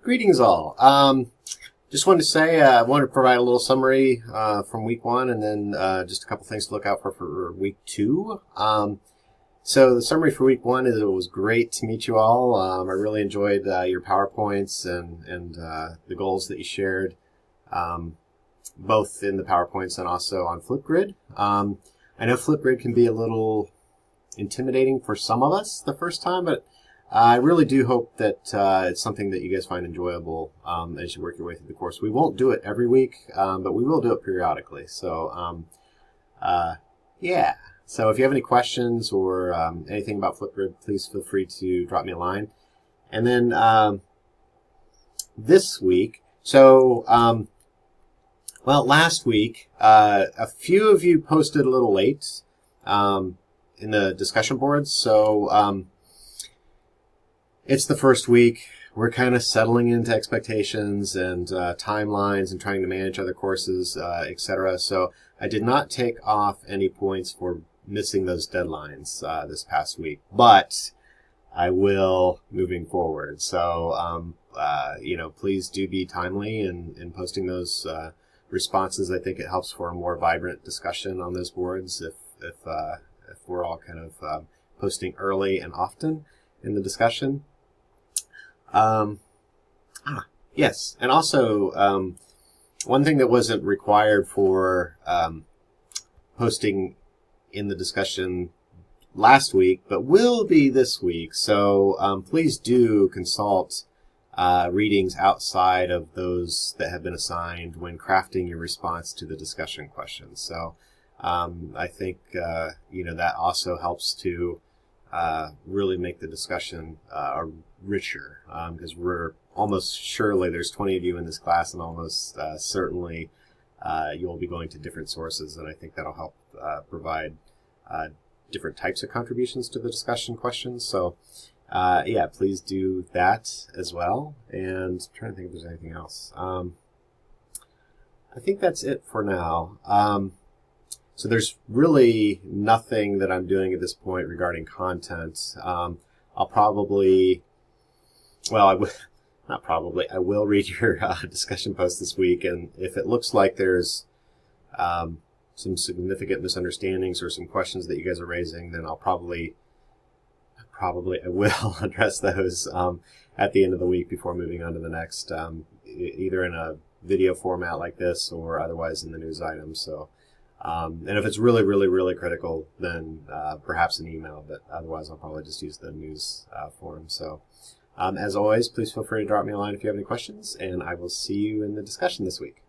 Greetings all. Just wanted to say I wanted to provide a little summary from week one and then just a couple things to look out for week two. So the summary for week one is it was great to meet you all. I really enjoyed your PowerPoints and the goals that you shared, both in the PowerPoints and also on Flipgrid. I know Flipgrid can be a little intimidating for some of us the first time, but I really do hope that it's something that you guys find enjoyable as you work your way through the course. We won't do it every week, but we will do it periodically. So, yeah. So if you have any questions or anything about Flipgrid, please feel free to drop me a line. And then this week, so, well, last week, a few of you posted a little late in the discussion boards. So, it's the first week. We're kind of settling into expectations and timelines and trying to manage other courses, etc. So I did not take off any points for missing those deadlines this past week, but I will moving forward. So, please do be timely in posting those responses. I think it helps for a more vibrant discussion on those boards if we're all kind of posting early and often in the discussion. Yes. And also, one thing that wasn't required for posting in the discussion last week, but will be this week. So please do consult readings outside of those that have been assigned when crafting your response to the discussion questions. So I think, that also helps to really make the discussion richer, because we're almost surely there's 20 of you in this class, and almost certainly you'll be going to different sources, and I think that'll help provide different types of contributions to the discussion questions. So yeah, please do that as well. And I'm trying to think if there's anything else. I think that's it for now. So there's really nothing that I'm doing at this point regarding content. I'll probably, I will read your discussion post this week, and if it looks like there's some significant misunderstandings or some questions that you guys are raising, then I will address those at the end of the week before moving on to the next, either in a video format like this or otherwise in the news item. So. And if it's really, really, really critical, then perhaps an email, but otherwise I'll probably just use the news form. So as always, please feel free to drop me a line if you have any questions, and I will see you in the discussion this week.